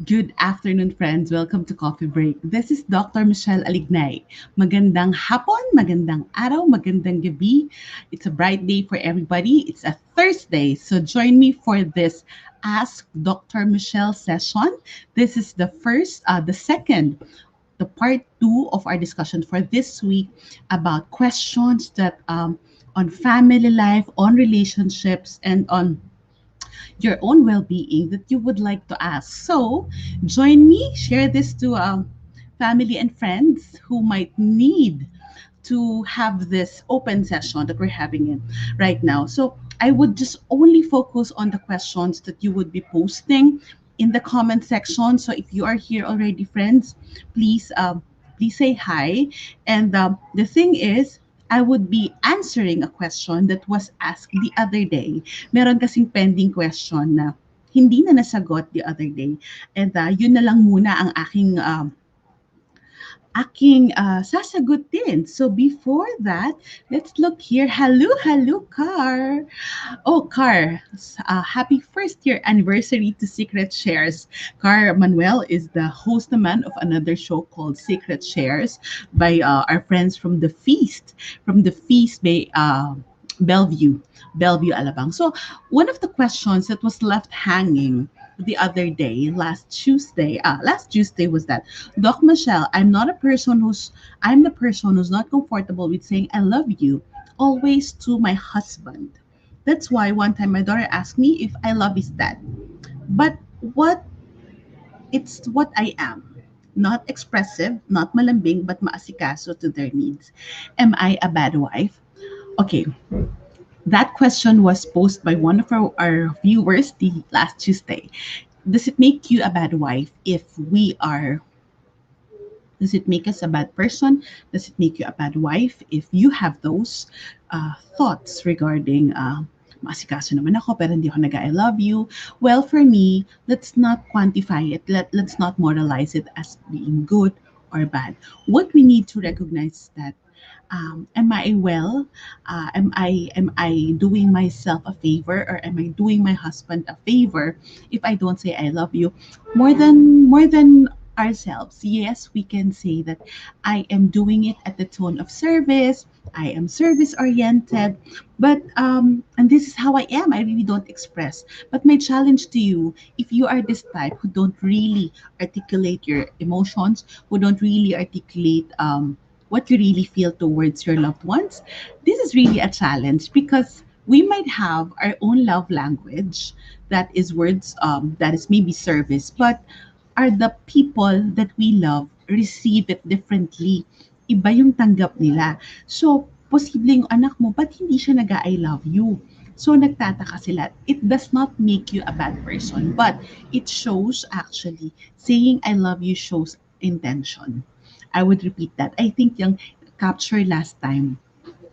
Good afternoon, friends. Welcome to Coffee Break. This is Dr. Michelle Alignay. Magandang hapon, magandang araw, magandang gabi. It's a bright day for everybody. It's a Thursday. So join me for this Ask Dr. Michelle session. This is the second, the part two of our discussion for this week about questions that on family life, on relationships, and on your own well-being that you would like to ask. So join me, share this to family and friends who might need to have this open session that we're having in right now. So I would just only focus on the questions that you would be posting in the comment section. So if you are here already, friends, please please say hi. And the thing is, I would be answering a question that was asked the other day. Meron kasing pending question na hindi na nasagot the other day. And yun na lang muna ang aking sasagutin. So before that, let's look here. Hello, hello, Car. Oh, Car, happy first year anniversary to Secret Shares. Car Manuel is the host naman of another show called Secret Shares by our friends from the Feast Bay, Bellevue, Bellevue, Alabang. So one of the questions that was left hanging the other day, last Tuesday was that, Doc Michelle, I'm the person who's not comfortable with saying I love you always to my husband. That's why one time my daughter asked me if I love his dad. But what it's what I am. Not expressive, not malambing, but maasikaso to their needs. Am I a bad wife? Okay, that question was posed by one of our viewers the last Tuesday. Does it make you a bad wife if we are Does it make us a bad person? Does it make you a bad wife if you have those thoughts regarding masikaso naman ako pero hindi ako nag-I love you? Well, for me, let's not quantify it. Let's not moralize it as being good or bad. What we need to recognize is that am I well? Am I doing myself a favor, or am I doing my husband a favor if I don't say I love you more than ourselves? Yes, we can say that I am doing it at the tone of service. I am service oriented, but and this is how I am. I really don't express. But my challenge to you, if you are this type who don't really articulate your emotions, who don't really articulate what you really feel towards your loved ones, this is really a challenge because we might have our own love language that is words, that is maybe service, but are the people that we love receive it differently. Iba yung tanggap nila. So, posibleng yung anak mo, ba't hindi siya nag-I love you? So, nagtataka sila. It does not make you a bad person, but it shows actually, saying I love you shows intention. I would repeat that. I think yung capture last time,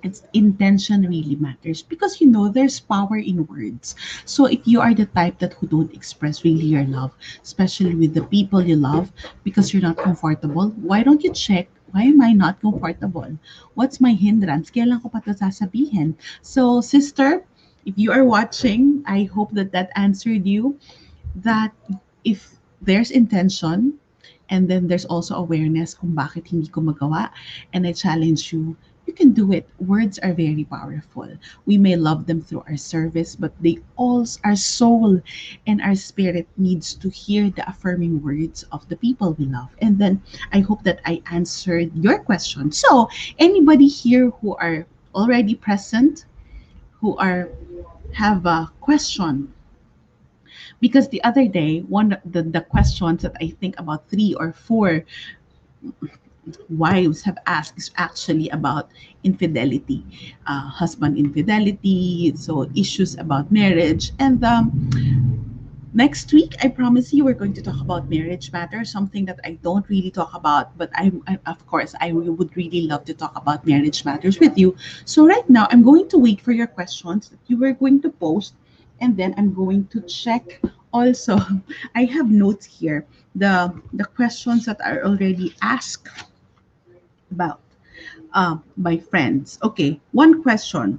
it's intention really matters because there's power in words. So if you are the type that who don't express really your love, especially with the people you love, because you're not comfortable, why don't you check, why am I not comfortable? What's my hindrance? Kailan ko pa to sasabihin? So sister, if you are watching, I hope that that answered you, that if there's intention, and then there's also awareness kung bakit hindi ko magawa, and I challenge you, you can do it. Words are very powerful. We may love them through our service, but our soul and our spirit needs to hear the affirming words of the people we love. And then I hope that I answered your question. So anybody here who are already present, who are have a question, because the other day one of the questions that I think about three or four wives have asked is actually about infidelity, husband infidelity, so issues about marriage. And next week, I promise you, we're going to talk about marriage matters, something that I don't really talk about, but of course, I would really love to talk about marriage matters with you. So right now, I'm going to wait for your questions that you were going to post, and then I'm going to check. Also, I have notes here, the questions that are already asked about by friends. Okay, one question.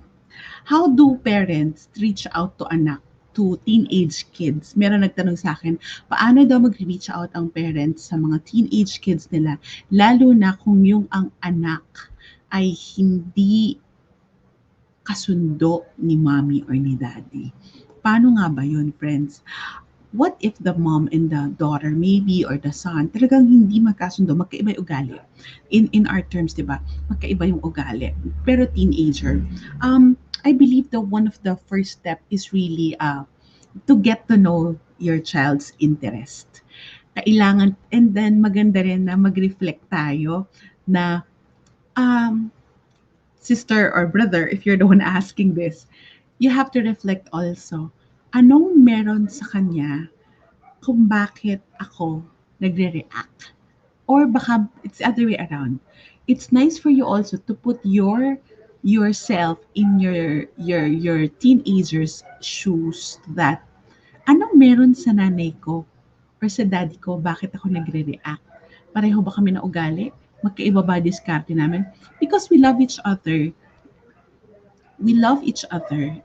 How do parents reach out to anak to teenage kids. Meron nagtanong sa akin, paano daw mag-reach out ang parents sa mga teenage kids nila, lalo na kung yung ang anak ay hindi kasundo ni mommy or ni daddy. Paano nga ba yun, friends? What if the mom and the daughter maybe or the son talagang hindi magkasundo, magkaiba yung ugali? In our terms, 'di ba? Magkaiba yung ugali. Pero teenager. I believe that one of the first step is really to get to know your child's interest. Kailangan, and then maganda rin na mag-reflect tayo na um, sister or brother, if you're the one asking this, you have to reflect also. Anong meron sa kanya kung bakit ako nagre-react? Or baka it's the other way around. It's nice for you also to put yourself in your teenager's shoes, that anong meron sa nanay ko or sa daddy ko, bakit ako nagre-react? Pareho ba kami na ugali? Magkaiba ba diskarte namin? Because we love each other,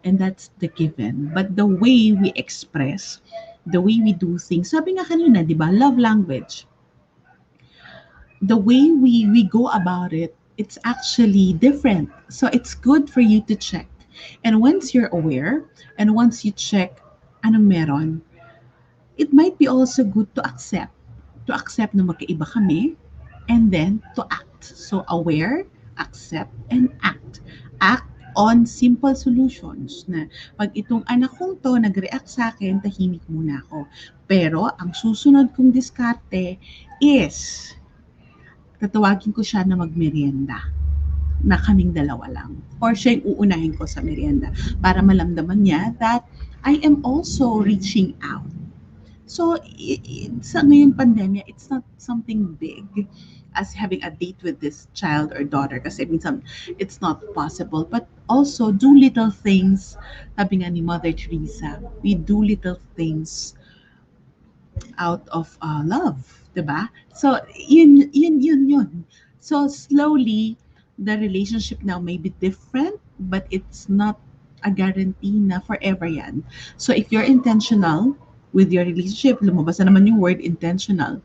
and that's the given. But the way we express, the way we do things, sabi nga kanina, di ba, love language, the way we go about it, it's actually different. So it's good for you to check. And once you're aware, and once you check anong meron, it might be also good to accept. To accept na magkaiba kami, and then to act. So aware, accept, and act. Act on simple solutions na pag itong anak kong to nag-react sa akin, tahimik muna ako. Pero ang susunod kong diskarte is tatawagin ko siya na magmerienda na kaming dalawa lang. Or siya yung uunahin ko sa merienda para malamdaman niya that I am also reaching out. So, sa ngayong pandemya, it's not something big as having a date with this child or daughter kasi minsan it's not possible. But also, do little things. Sabi nga ni Mother Teresa, we do little things out of love, 'di ba? So, yun. So, slowly, the relationship now may be different, but it's not a guarantee na forever yan. So, if you're intentional with your relationship, lumabas na naman yung word intentional.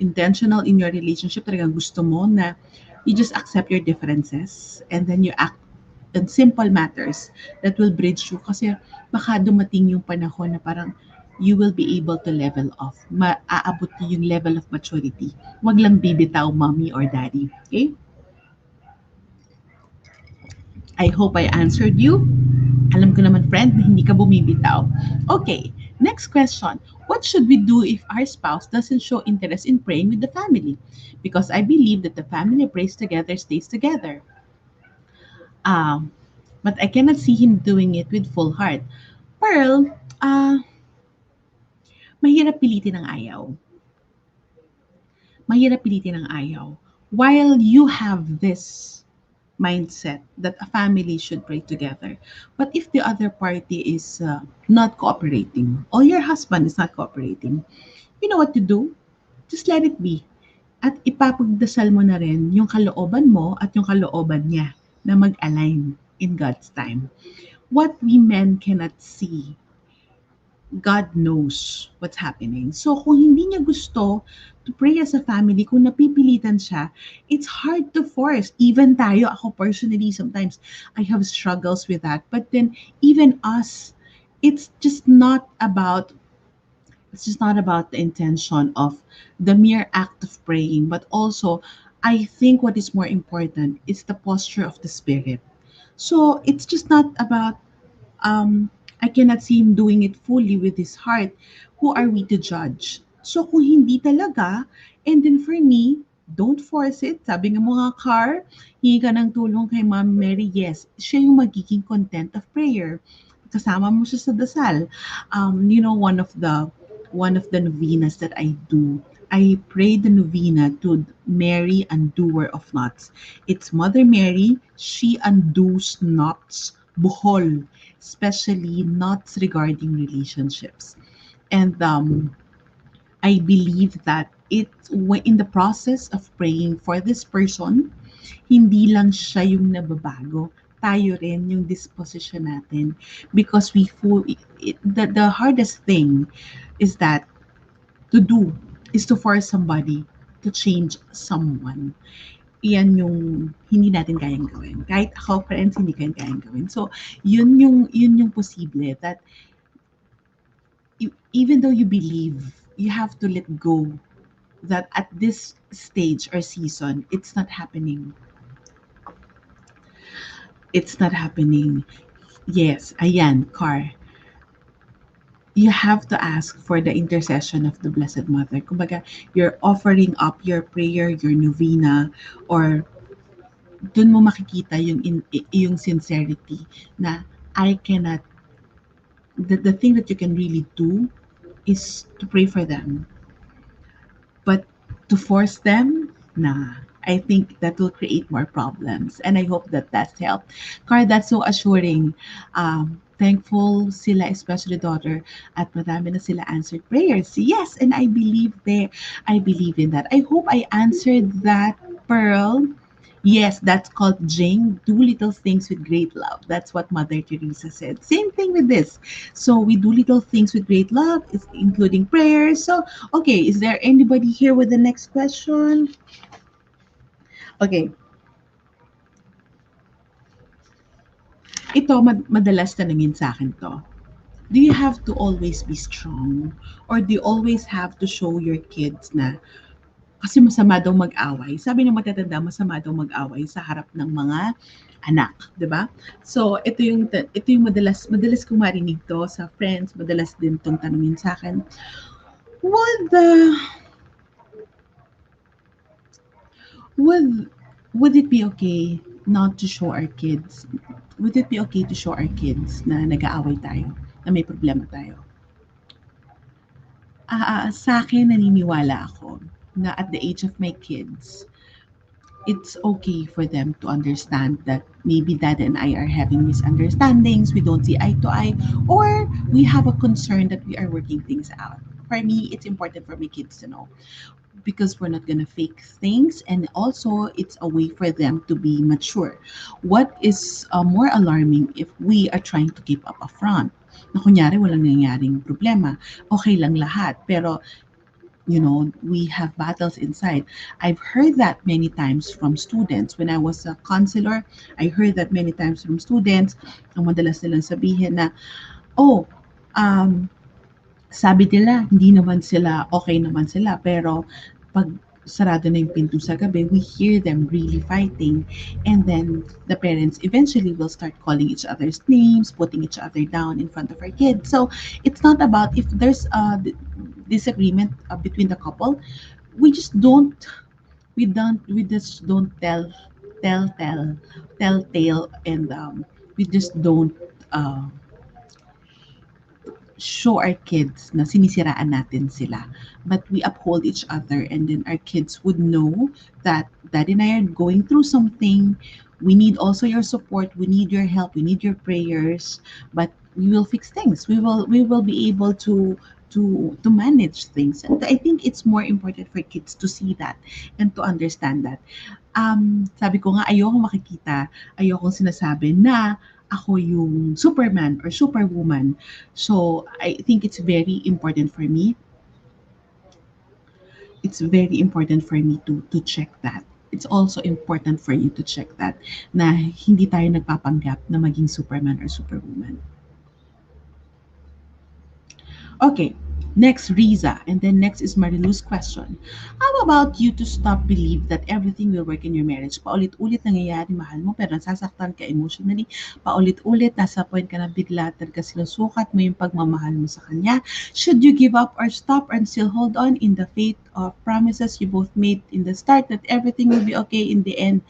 Intentional in your relationship, talagang gusto mo na you just accept your differences and then you act on simple matters that will bridge you kasi baka dumating yung panahon na parang you will be able to level off. Maaabot niyo yung level of maturity. Wag lang bibitaw mommy or daddy. Okay? I hope I answered you. Alam ko naman, friend, na hindi ka bumibitaw. Okay, next question. What should we do if our spouse doesn't show interest in praying with the family? Because I believe that the family prays together, stays together. Um, but I cannot see him doing it with full heart. Pearl, mahirap pilitin ang ayaw. Mahirap pilitin ang ayaw. While you have this mindset that a family should pray together. But if the other party is not cooperating, or your husband is not cooperating, you know what to do? Just let it be. At ipapagdasal mo na rin yung kalooban mo at yung kalooban niya na mag-align in God's time. What we men cannot see, God knows what's happening. So kung hindi niya gusto to pray as a family, kung napipilitan siya, it's hard to force. Even tayo, ako personally, sometimes I have struggles with that. But then even us, it's just not about the intention of the mere act of praying, but also I think what is more important is the posture of the spirit. So it's just not about I cannot see him doing it fully with his heart. Who are we to judge? So kung hindi talaga, and then for me, don't force it. Sabi ng mga car, hingi ka ng tulong kay Ma'am Mary, yes, siya yung magiging content of prayer. Kasama mo siya sa dasal. One of the novenas that I do, I pray the novena to Mary, undoer of knots. It's Mother Mary, she undoes knots, buhol, especially knots regarding relationships. And I believe that in the process of praying for this person, hindi lang siya yung nababago, tayo rin yung disposition natin because the hardest thing is that to do is to force somebody to change someone. Iyan yung hindi natin kayang gawin. Kahit ako, friends, hindi kayang gawin. So, yun yung posible that even though you believe, you have to let go that at this stage or season, it's not happening. It's not happening. Yes, ayan, Car. You have to ask for the intercession of the Blessed Mother. Kumbaga, you're offering up your prayer, your novena, or dun mo makikita yung sincerity na I cannot, the thing that you can really do is to pray for them. But to force them, nah. I think that will create more problems. And I hope that that's helped. Car, that's so assuring. Thankful sila, especially daughter, at madami na sila answered prayers. Yes, and I believe in that. I hope I answered that, Pearl. Yes, that's called Jing. Do little things with great love. That's what Mother Teresa said. Same thing with this. So we do little things with great love, including prayers. So, okay, is there anybody here with the next question? Okay, ito madalas tanungin sa akin to. Do you have to always be strong? Or do you always have to show your kids na kasi masama daw mag-away. Sabi ng matatanda, masama daw mag-away sa harap ng mga anak, 'di ba? So, ito yung madalas kong marinig 'to sa friends, madalas din 'tong tanungin sa akin. Would the would would it be okay not to show our kids? Would it be okay to show our kids na nag-aaway tayo, na may problema tayo? Sa akin naniniwala ako na at the age of my kids, it's okay for them to understand that maybe dad and I are having misunderstandings, we don't see eye to eye, or we have a concern that we are working things out. For me, it's important for my kids to know because we're not gonna fake things, and also it's a way for them to be mature. What is more alarming if we are trying to keep up a front? Na kunyari walang nangyaring problema, okay lang lahat, pero we have battles inside. I've heard that many times from students. When I was a counselor, I heard that many times from students. Ang madalas nilang sabihin na, oh, um, sabi nila, hindi naman sila, okay naman sila. Pero pag sarado na yung pinto sa gabi, we hear them really fighting. And then the parents eventually will start calling each other's names, putting each other down in front of our kids. So it's not about if there's a disagreement between the couple, we just don't, we just don't tell, tell tale, and we just don't uh, show our kids na sinisiraan natin sila. But we uphold each other, and then our kids would know that Daddy and I are going through something. We need also your support. We need your help. We need your prayers. But we will fix things. We will be able to manage things. And I think it's more important for kids to see that and to understand that. Sabi ko nga, ayokong sinasabi na ako yung Superman or Superwoman. So, I think it's very important for me to check that. It's also important for you to check that na hindi tayo nagpapanggap na maging Superman or Superwoman. Okay, next Riza, and then next is Marilu's question. How about you to stop believe that everything will work in your marriage? Paulit-ulit nangyayari, mahal mo, pero nasasaktan ka emotionally. Paulit-ulit, nasa point ka na bigla talaga sinusukat mo yung pagmamahal mo sa kanya. Should you give up or stop and still hold on in the faith of promises you both made in the start that everything will be okay in the end?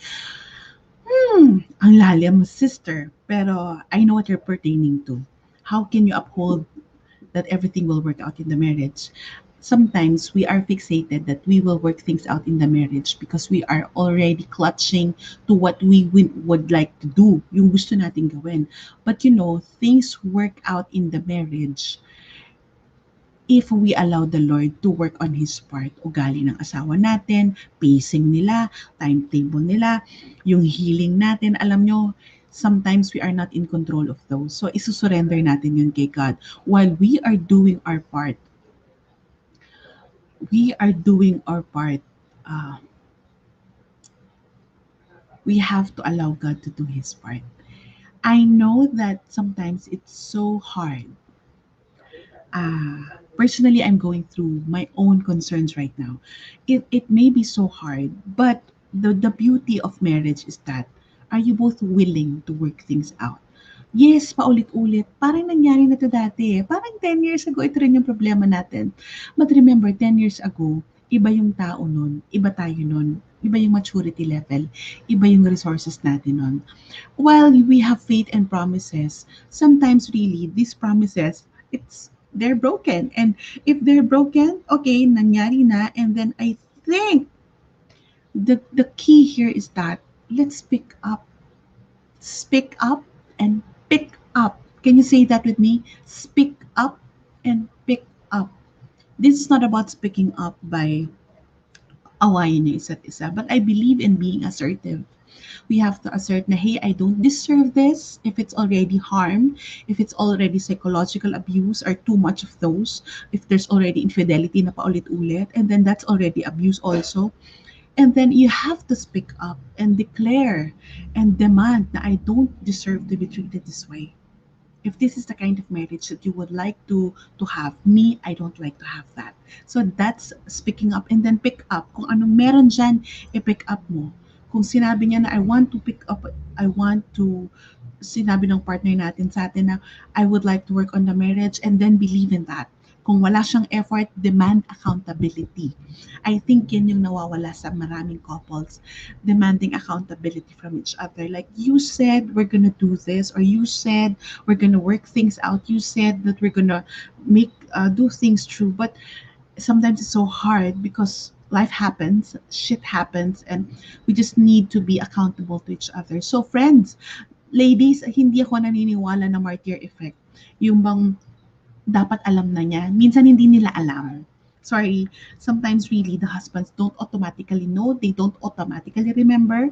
Ang lalim, sister. Pero I know what you're pertaining to. How can you uphold that everything will work out in the marriage? Sometimes we are fixated that we will work things out in the marriage because we are already clutching to what we would like to do, yung gusto nating gawin. But things work out in the marriage if we allow the Lord to work on His part. Ugali ng asawa natin, pacing nila, timetable nila, yung healing natin. Alam nyo, sometimes we are not in control of those. So, isusurrender natin yun kay God. While we are doing our part, we are doing our part, uh, we have to allow God to do His part. I know that sometimes it's so hard. Personally, I'm going through my own concerns right now. It may be so hard, but the beauty of marriage is that are you both willing to work things out? Yes, paulit-ulit. Parang nangyari na to dati eh. Parang 10 years ago, ito rin yung problema natin. But remember, 10 years ago, iba yung tao nun, iba tayo nun, iba yung maturity level, iba yung resources natin nun. While we have faith and promises, sometimes really these promises, they're broken. And if they're broken, okay, nangyari na. And then I think the key here is that let's speak up and pick up. Can you say that with me? Speak up and pick up. This is not about speaking up by awayin niyo isa't isa, but I believe in being assertive. We have to assert na, hey, I don't deserve this. If it's already harm, if it's already psychological abuse or too much of those, if there's already infidelity na paulit-ulit, and then that's already abuse also. And then you have to speak up and declare and demand na I don't deserve to be treated this way. If this is the kind of marriage that you would like to have, me, I don't like to have that. So that's speaking up and then pick up. Kung anong meron dyan, i-pick up mo. Kung sinabi niya na I want to pick up, I want to, sinabi ng partner natin sa atin na I would like to work on the marriage and then believe in that. Kung wala siyang effort, demand accountability. I think yan yung nawawala sa maraming couples, demanding accountability from each other. Like, you said we're gonna do this, or you said we're gonna work things out. You said that we're gonna make do things true, but sometimes it's so hard because life happens, shit happens, and we just need to be accountable to each other. So, friends, ladies, hindi ako naniniwala na martyr effect. Yung bang dapat alam na niya. Minsan hindi nila alam. Sorry, sometimes really the husbands don't automatically know, they don't automatically remember.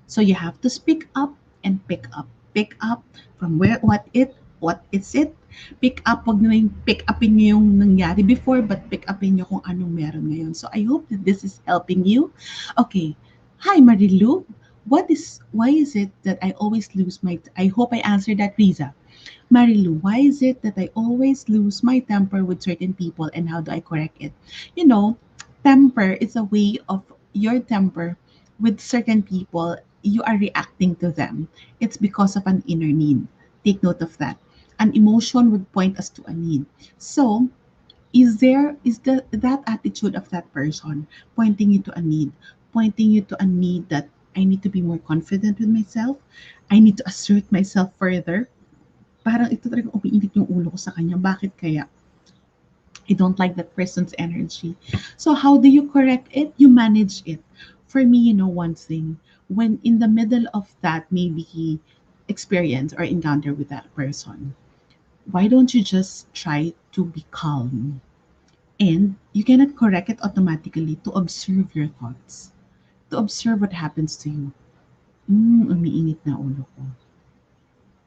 So you have to speak up and pick up. Pick up from what is it? Pick up, wag nyo yung pick upin nyo yung nangyari before, but pick upin nyo kung anong meron ngayon. So I hope that this is helping you. Okay. Hi, Marilu. Why is it that I always lose I hope I answered that, Riza. Marilu, why is it that I always lose my temper with certain people and how do I correct it? You know, temper is a way of your temper with certain people, you are reacting to them. It's because of an inner need. Take note of that. An emotion would point us to a need. So, is that attitude of that person pointing you to a need, pointing you to a need that I need to be more confident with myself, I need to assert myself further. Parang ito talagang umiinit yung ulo ko sa kanya. Bakit kaya? I don't like that person's energy. So how do you correct it? You manage it. For me, you know one thing, when in the middle of that maybe experience or encounter with that person, why don't you just try to be calm? And you cannot correct it automatically, to observe your thoughts. To observe what happens to you. Umiinit na ulo ko.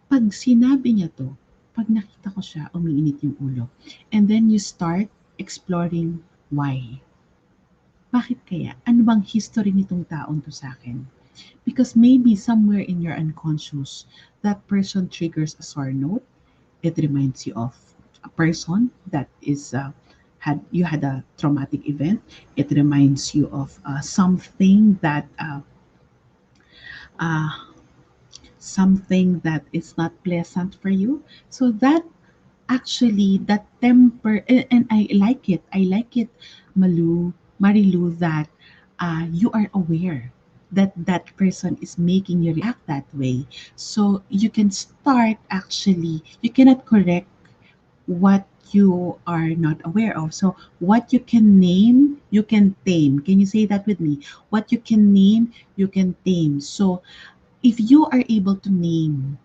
Pag sinabi niya 'to, pag nakita ko siya, umiinit yung ulo. And then you start exploring why. Bakit kaya? Ano bang history nitong taong 'to sa'kin? Because maybe somewhere in your unconscious, that person triggers a sore note. It reminds you of a person that is had a traumatic event. It reminds you of something uh, something that is not pleasant for you. So that actually that temper and I like it. I like it, Marilu, that you are aware that that person is making you react that way. So you can start actually, you cannot correct what you are not aware of. So what you can name, you can tame. Can you say that with me? What you can name, you can tame. So if you are able to name,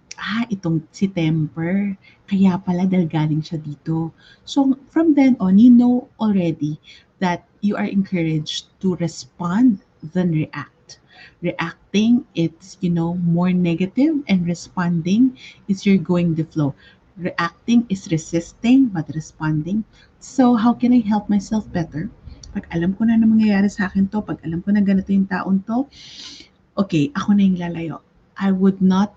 itong si Temper, kaya pala dahil galing siya dito. So, from then on, you know already that you are encouraged to respond than react. Reacting, it's, more negative, and responding is you're going the flow. Reacting is resisting, but responding. So, how can I help myself better? Pag alam ko na mangyayari sa akin to, pag alam ko na ganito yung taon to, okay, ako na yung lalayo. I would not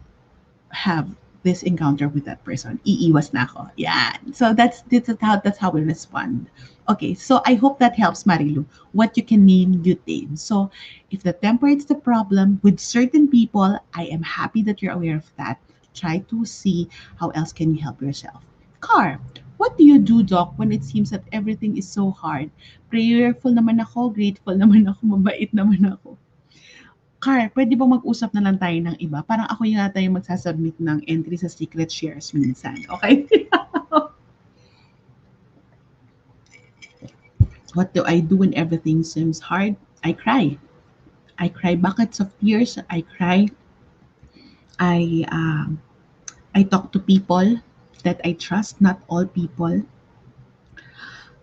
have this encounter with that person. Iiwas na ako. Yan. So that's how we respond. Okay, so I hope that helps, Marilu. What you can name, you tame. So if the temper is the problem with certain people, I am happy that you're aware of that. Try to see how else can you help yourself. Car, what do you do, Doc, when it seems that everything is so hard? Prayerful naman ako, grateful naman ako, mabait naman ako. Car, pwede ba mag-usap na lang tayo ng iba? Parang ako yung yata yung magsasubmit ng entry sa secret shares minsan. Okay? What do I do when everything seems hard? I cry. I cry buckets of tears. I cry. I I talk to people that I trust, not all people.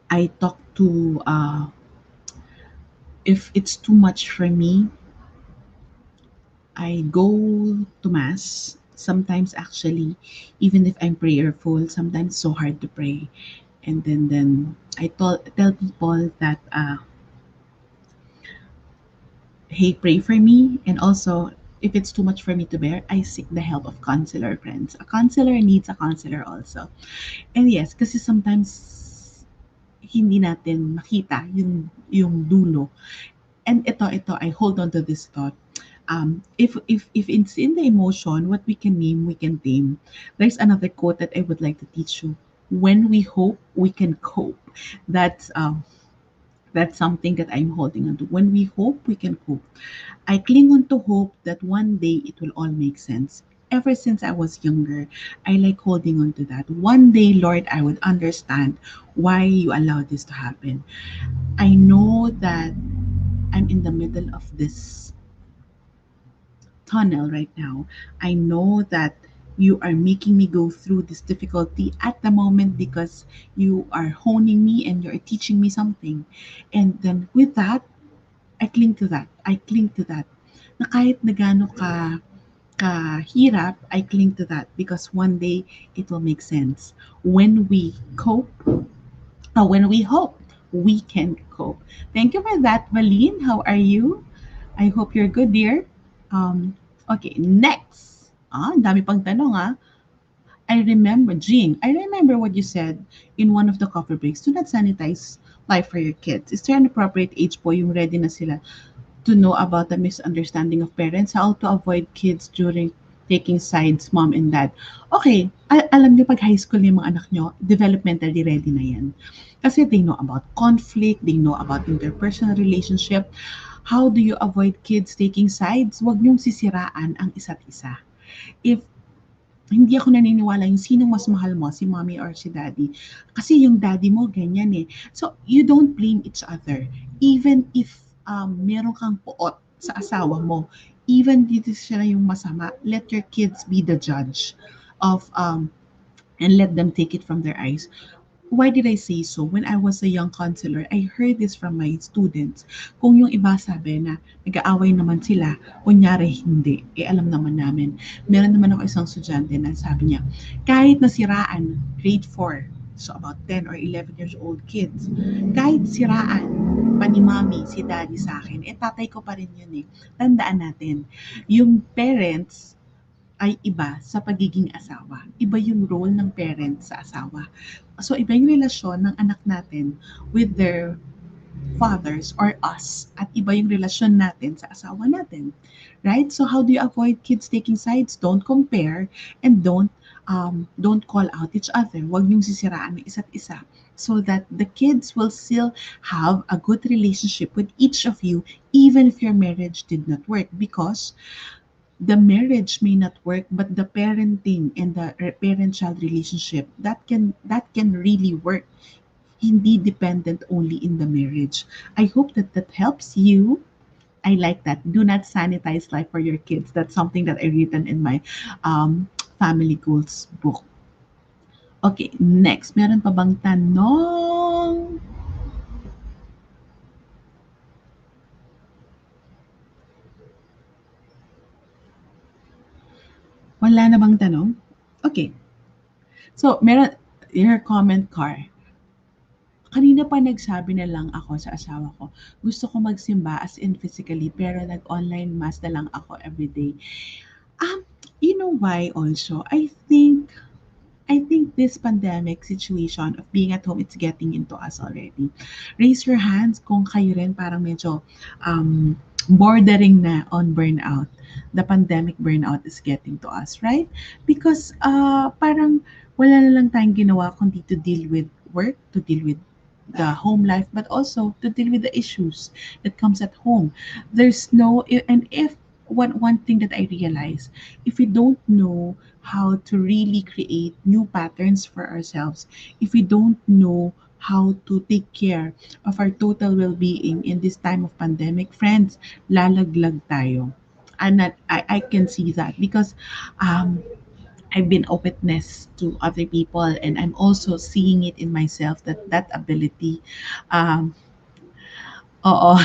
I talk to if it's too much for me, I go to mass. Sometimes actually, even if I'm prayerful, sometimes so hard to pray. And then I tell people that hey, pray for me. And also, if it's too much for me to bear, I seek the help of counselor friends. A counselor needs a counselor also. And yes, kasi sometimes hindi natin makita yung dulo. And ito, I hold on to this thought. If it's in the emotion, what we can name, we can tame. There's another quote that I would like to teach you. When we hope, we can cope. That's something that I'm holding on to. When we hope, we can cope. I cling on to hope that one day it will all make sense. Ever since I was younger, I like holding on to that. One day, Lord, I would understand why you allowed this to happen. I know that I'm in the middle of this tunnel right now. I know that you are making me go through this difficulty at the moment because you are honing me and you're teaching me something. And then with that, I cling to that. I cling to that. Na kahit na gaano kahirap, I cling to that because one day it will make sense. When we cope, when we hope, we can cope. Thank you for that, Valine. How are you? I hope you're good, dear. Okay, next. Ang dami pang tanong I remember what you said in one of the coffee breaks. Do not sanitize life for your kids. Is there an appropriate age po yung ready na sila to know about the misunderstanding of parents, how to avoid kids during taking sides, mom and dad. Okay, alam niyo pag high school yung mga anak niyo, developmentally ready na yan. Kasi they know about conflict, they know about interpersonal relationship. How do you avoid kids taking sides? Huwag niyong sisiraan ang isa't isa. If hindi ako naniniwala yung sinong mas mahal mo, si mommy or si daddy. Kasi yung daddy mo, ganyan eh. So, you don't blame each other. Even if meron kang puot sa asawa mo, even dito siya yung masama, let your kids be the judge of and let them take it from their eyes. Why did I say so? When I was a young counselor, I heard this from my students. Kung yung iba sabi na nag-aaway naman sila, kunyari hindi, alam naman namin. Meron naman ako isang estudyante na sabi niya, kahit nasiraan, grade 4, so about 10 or 11 years old kids, kahit siraan, pa ni mommy, si daddy sa akin, tatay ko pa rin yun eh. Tandaan natin, yung parents, ay iba sa pagiging asawa. Iba yung role ng parents sa asawa. So, iba yung relasyon ng anak natin with their fathers or us at iba yung relasyon natin sa asawa natin. Right? So, how do you avoid kids taking sides? Don't compare and don't call out each other. Huwag niyong sisiraan ng isa't isa so that the kids will still have a good relationship with each of you even if your marriage did not work because the marriage may not work but the parenting and the parent-child relationship that can really work, hindi dependent only in the marriage. I hope that helps you. I like that. Do not sanitize life for your kids. That's something that I written in my family goals book. Okay, next. Meron pa bang tanong? Wala na bang tanong? Okay. So, meron, your comment, Car. Kanina pa nagsabi na lang ako sa asawa ko, gusto ko magsimba as in physically, pero nag-online mass na lang ako everyday. Um, you know why also? I think this pandemic situation of being at home, it's getting into us already. Raise your hands kung kayo rin parang medyo bordering na on burnout. The pandemic burnout is getting to us, right? Because parang wala na lang tayong ginawa kundi to deal with work, to deal with the home life, but also to deal with the issues that comes at home. There's no, and if one thing that I realize, if we don't know how to really create new patterns for ourselves, if we don't know how to take care of our total well-being in this time of pandemic, friends, lalaglag tayo. And that, I can see that because um, I've been a witness to other people, and I'm also seeing it in myself that that ability, um, oo,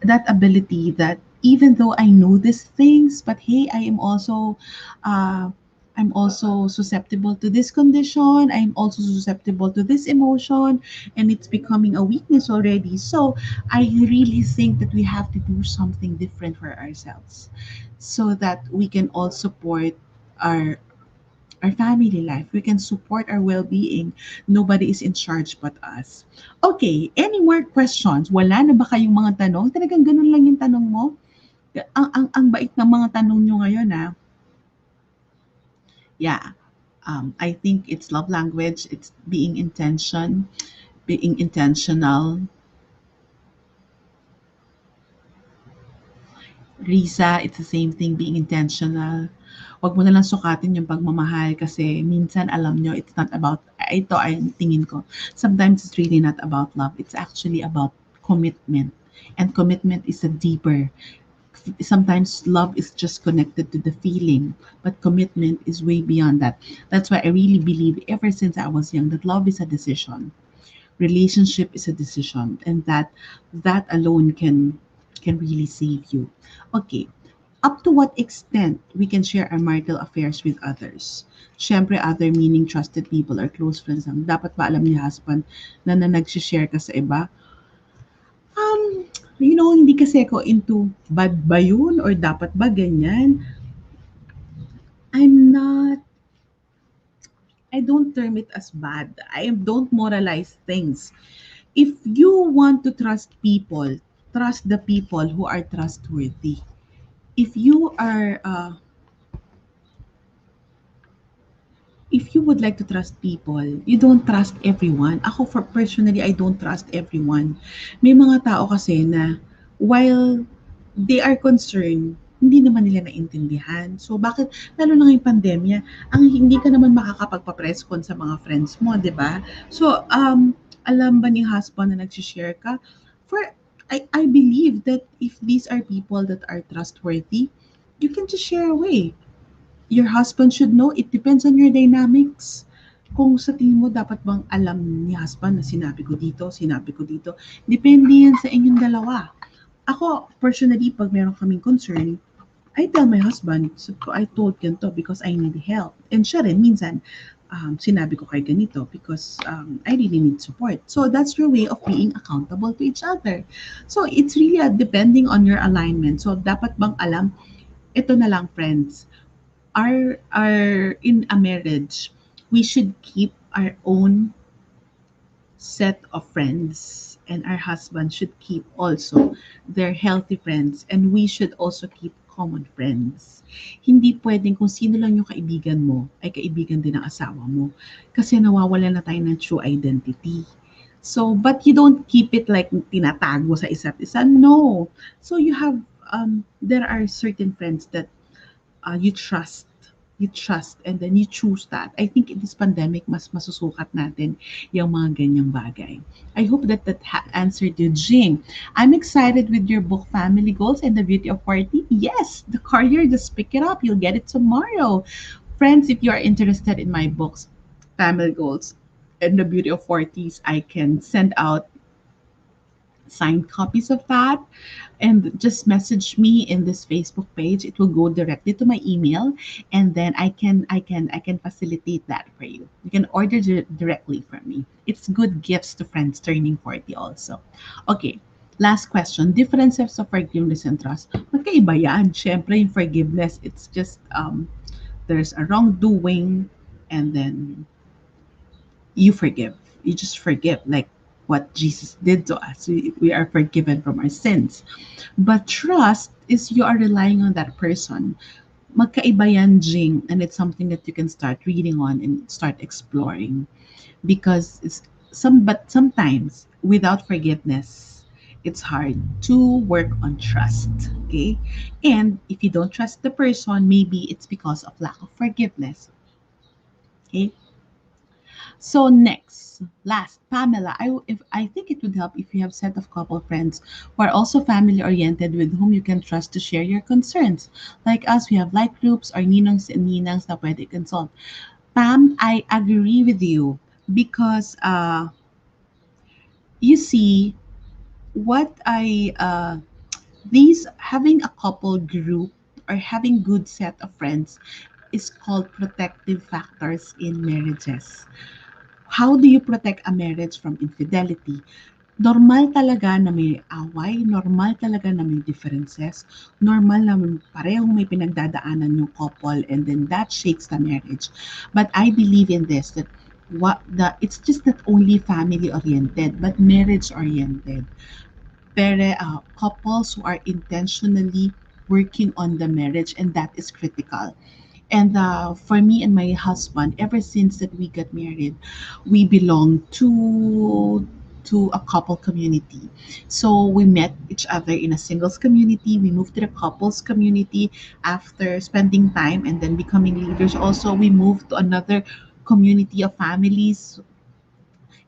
that ability that even though I know these things, but hey, uh, I'm also susceptible to this condition. I'm also susceptible to this emotion, and it's becoming a weakness already. So I really think that we have to do something different for ourselves, so that we can all support our our family life. We can support our well-being. Nobody is in charge but us. Okay, any more questions? Wala na ba kayong mga tanong? Talagang ganun lang yung tanong mo? Ang bait ng mga tanong nyo ngayon, ah. Yeah. I think it's love language. It's being intentional. Risa, it's the same thing, being intentional. Wag mo na lang sukatin yung pagmamahal kasi minsan alam nyo, it's not about, ito ay tingin ko, sometimes it's really not about love. It's actually about commitment. And commitment is a deeper. Sometimes love is just connected to the feeling, but commitment is way beyond that. That's why I really believe ever since I was young that love is a decision, relationship is a decision, and that alone can really save you. Okay, up to what extent we can share our marital affairs with others? Siyempre, other meaning trusted people or close friends lang. Dapat ba alam ni husband na nag-share ka sa iba? Hindi kasi ako into bad ba yun or dapat ba ganyan? I'm not, I don't term it as bad. I don't moralize things. If you want to trust people, trust the people who are trustworthy. If you are if you would like to trust people, you don't trust everyone. Ako, for personally, I don't trust everyone. May mga tao kasi na while they are concerned, hindi naman nila naintindihan. So bakit, lalo na ngayong pandemya, ang hindi ka naman makakapagpa-press con sa mga friends mo, di ba? So, alam ba ni husband na nag-share ka? For, I believe that if these are people that are trustworthy, you can just share away. Your husband should know. It depends on your dynamics. Kung sa tingin mo dapat bang alam ni husband na sinabi ko dito, depende yan sa inyong dalawa. Ako, personally, pag meron kaming concern, I tell my husband, so I told him to because I need help. And siya rin, minsan, sinabi ko kay ganito because I really need support. So that's your way of being accountable to each other. So it's really depending on your alignment. So dapat bang alam, ito na lang friends, our in a marriage, we should keep our own set of friends, and our husband should keep also their healthy friends, and we should also keep common friends. Hindi pwedeng kung sino lang yung kaibigan mo ay kaibigan din ng asawa mo kasi nawawala na tayo ng true identity. So, but you don't keep it like tinatag mo sa isa't isa. No. So you have, there are certain friends that you trust and then you choose that. I think in this pandemic, mas masusukat natin yung mga ganyang bagay. I hope that answered you, Jing. I'm excited with your book, Family Goals and the Beauty of Party. Yes, the courier, just pick it up. You'll get it tomorrow. Friends, if you are interested in my books, Family Goals and the Beauty of 40s, I can send out signed copies of that, and just message me in this Facebook page. It will go directly to my email, and then I can facilitate that for you. You can order directly from me. It's good gifts to friends turning 40 also. Okay. Last question. Differences of forgiveness and trust. Magkaiba yan. Siyempre, yung forgiveness, it's just there's a wrongdoing, and then you forgive. You just forgive, like what Jesus did to us. We are forgiven from our sins. But trust is you are relying on that person. Magkaiba yan, Jing, and it's something that you can start reading on and start exploring, because but sometimes without forgiveness, it's hard to work on trust. Okay, and if you don't trust the person, maybe it's because of lack of forgiveness. Okay. So next, last, Pamela, I think it would help if you have set of couple friends who are also family oriented, with whom you can trust to share your concerns. Like us, we have like groups or ninongs and ninangs na pwede consult. Pam, I agree with you, because you see what I these having a couple group or having good set of friends is called protective factors in marriages. How do you protect a marriage from infidelity? Normal talaga na may away, normal talaga na may differences, normal na parehong may pinagdadaanan yung couple, and then that shakes the marriage. But I believe in this, that it's just not only family oriented but marriage oriented. Couples who are intentionally working on the marriage, and that is critical. And for me and my husband, ever since that we got married, we belong to a couple community. So we met each other in a singles community. We moved to the couples community after spending time and then becoming leaders. Also, we moved to another community of families,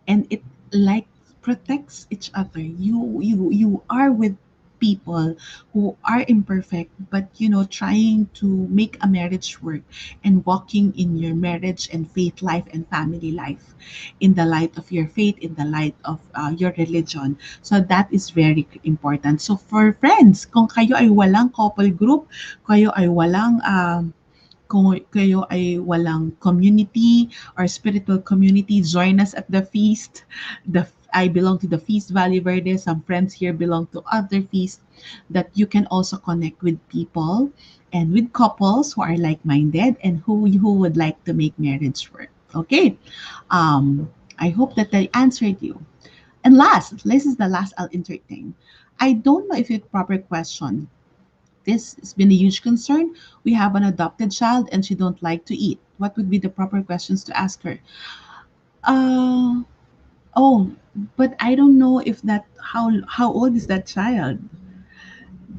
and it like protects each other. You are with people who are imperfect, but trying to make a marriage work and walking in your marriage and faith life and family life in the light of your faith, in the light of your religion. So that is very important. So for friends, kung kayo ay walang couple group, kayo ay walang kung kayo ay walang community or spiritual community, join us at the feast. I belong to the Feast Valley Verde. Some friends here belong to other feasts, that you can also connect with people and with couples who are like-minded and who would like to make marriage work. Okay. I hope that I answered you. And last, this is the last I'll entertain. I don't know if it's a proper question. This has been a huge concern. We have an adopted child and she don't like to eat. What would be the proper questions to ask her? Uh, oh, but I don't know if that how old is that child?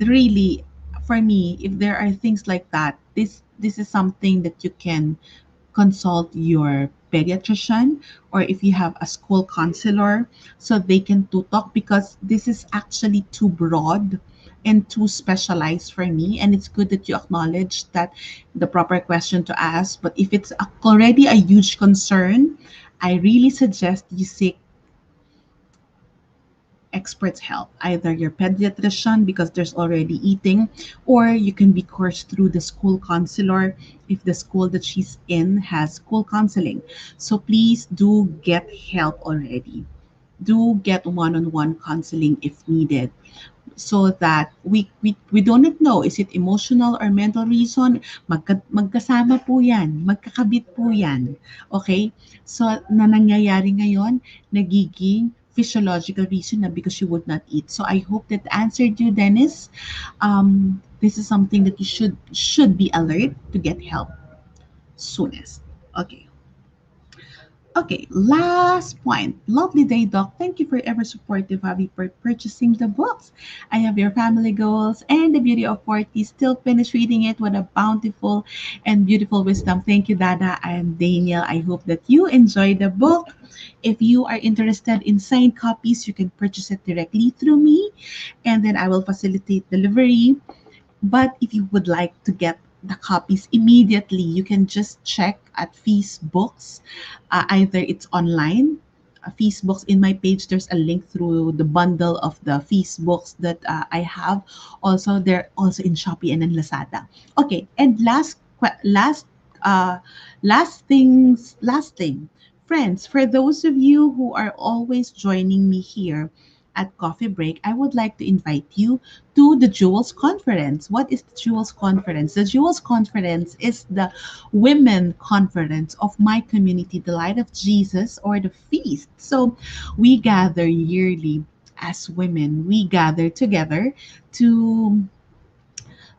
Really, for me, if there are things like that, this is something that you can consult your pediatrician, or if you have a school counselor, so they can to talk, because this is actually too broad and too specialized for me. And it's good that you acknowledge that the proper question to ask. But if it's already a huge concern, I really suggest you seek experts help, either your pediatrician because there's already eating, or you can be coursed through the school counselor if the school that she's in has school counseling. So please do get help already. Do get one-on-one counseling if needed, so that we do not know, is it emotional or mental reason. Magkasama po yan, magkakabit po yan. Okay, so na nangyayari ngayon, nagiging physiological reason na because you would not eat. So I hope that answered you, Dennis. This is something that you should be alert to get help soonest. Okay. Okay, last point. Lovely day, Doc. Thank you for ever supportive hubby for purchasing the books. I have your family goals and the beauty of 40. Still finished reading it. What a bountiful and beautiful wisdom. Thank you, Dada and Daniel. I hope that you enjoy the book. If you are interested in signed copies, you can purchase it directly through me, and then I will facilitate delivery. But if you would like to get the copies immediately, you can just check at Feast Books. Either it's online, feast books in my page. There's a link through the bundle of the feast books that I have. Also, they're also in Shopee and in Lazada. Okay, and uh, last thing, friends. For those of you who are always joining me here at Coffee Break, I would like to invite you to the Jewels Conference. What is the Jewels Conference? The Jewels Conference is the women conference of my community, the Light of Jesus, or the feast. So we gather yearly as women. We gather together to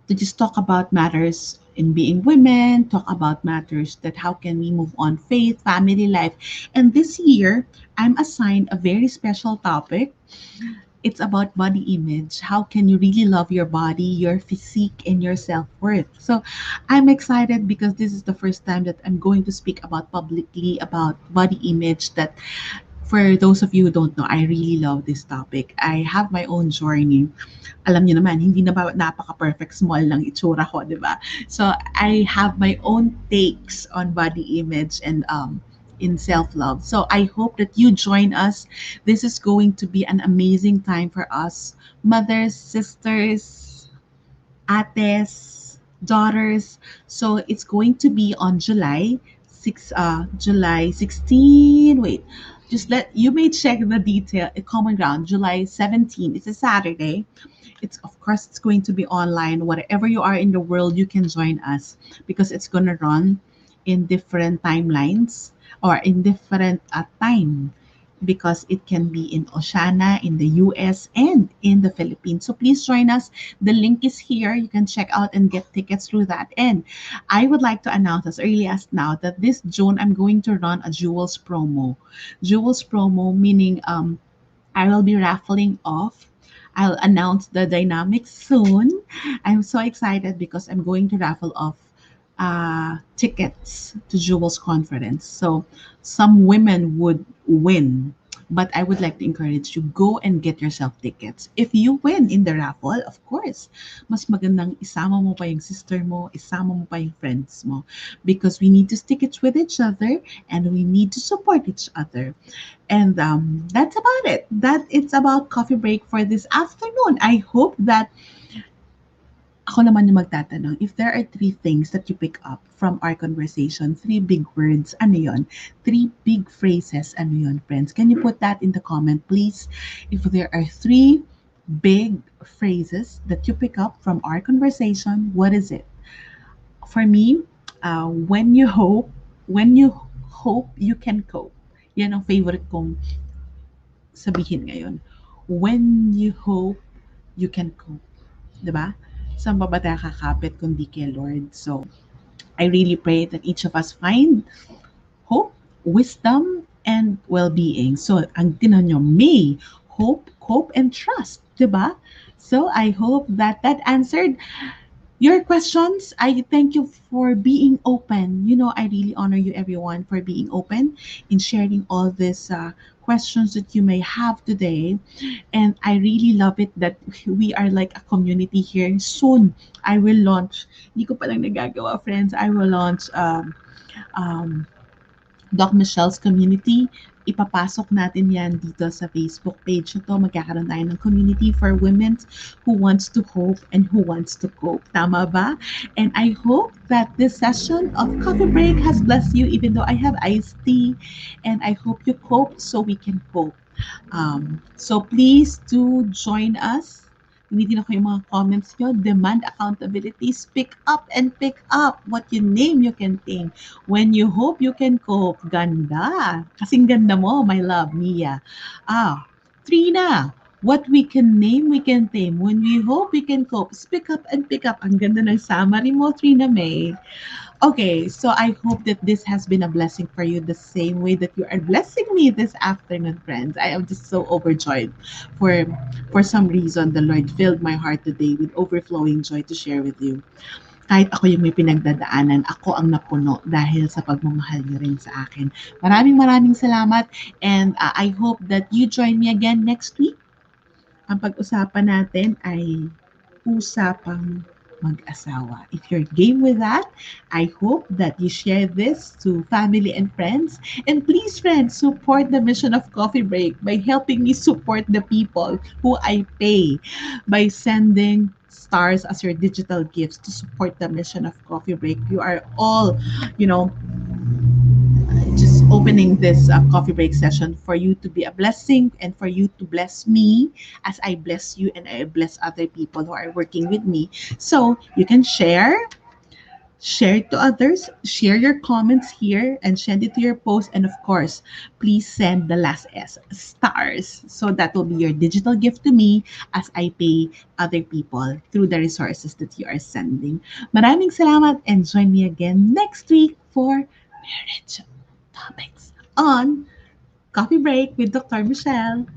just talk about matters in being women, talk about matters that how can we move on, faith, family life. And this year, I'm assigned a very special topic. It's about body image. How can you really love your body, your physique, and your self worth? So I'm excited because this is the first time that I'm going to speak about publicly about body image. That for those of you who don't know, I really love this topic. I have my own journey. Alam niyo naman, hindi na ba napaka-perfect small ng itsura ko, di ba? So I have my own takes on body image and in self-love. So I hope that you join us. This is going to be an amazing time for us, mothers, sisters, ates, daughters. So it's going to be on July 16. Wait, just let you may check the detail. Common Ground, July 17. It's a Saturday. It's of course it's going to be online. Wherever you are in the world, you can join us because it's gonna run in different timelines or in different time because it can be in Oceania, in the US, and in the Philippines. So please join us. The link is here. You can check out and get tickets through that. And I would like to announce as early as now that this June I'm going to run a Jewels promo. Jewels promo meaning I will be raffling off. I'll announce the dynamics soon. I'm so excited because I'm going to raffle off tickets to Jewel's conference. So some women would win, but I would like to encourage you go and get yourself tickets. If you win in the raffle, of course, mas magandang isama mo pa yung sister mo, isama mo pa yung friends mo because we need to stick it with each other and we need to support each other. And that's about it. That it's about coffee break for this afternoon. I hope that ako naman yung magtatanong, if there are three things that you pick up from our conversation, three big words, ano yon? Three big phrases, ano yon, friends? Can you put that in the comment, please? If there are three big phrases that you pick up from our conversation, what is it? For me, when you hope, you can cope. Yan ang favorite kong sabihin ngayon. When you hope, you can cope. 'Di ba? Saan pa ba tayo kakapit kundi kay Lord? So, I really pray that each of us find hope, wisdom, and well-being. So, ang tinan nyo, may hope, cope, and trust. 'Di ba? So, I hope that that answered your questions. I thank you for being open. You know, I really honor you, everyone, for being open in sharing all these questions that you may have today. And I really love it that we are like a community here. Soon, I will launch. Hindi ko pa lang nagagawa, friends. I will launch um, Doc Michelle's community. Ipapasok natin yan dito sa Facebook page na to. Magkakaroon tayo ng community for women who wants to hope and who wants to cope. Tama ba? And I hope that this session of Coffee Break has blessed you even though I have iced tea. And I hope you cope so we can cope. So please do join us. Gamitin ako yung mga comments nyo. Demand accountability. Speak up and pick up. What you name, you can tame. When you hope, you can cope. Ganda. Kasing ganda mo, my love, Mia. Trina. What we can name, we can tame. When we hope, we can cope. Speak up and pick up. Ang ganda ng summary mo, Trina May. Okay, so I hope that this has been a blessing for you the same way that you are blessing me this afternoon, friends. I am just so overjoyed. For some reason, the Lord filled my heart today with overflowing joy to share with you. Kahit ako yung may pinagdadaanan, ako ang napuno dahil sa pagmamahal niyo rin sa akin. Maraming salamat and I hope that you join me again next week. Ang pag-usapan natin ay usapang mag-asawa. If you're game with that, I hope that you share this to family and friends. And please, friends, support the mission of Coffee Break by helping me support the people who I pay by sending stars as your digital gifts to support the mission of Coffee Break. You are all, you know, just opening this coffee break session for you to be a blessing and for you to bless me as I bless you and I bless other people who are working with me. So you can share it to others, share your comments here, and send it to your post. And of course, please send the last S, stars. So that will be your digital gift to me as I pay other people through the resources that you are sending. Maraming salamat and join me again next week for marriage topics on Coffee Break with Dr. Michelle.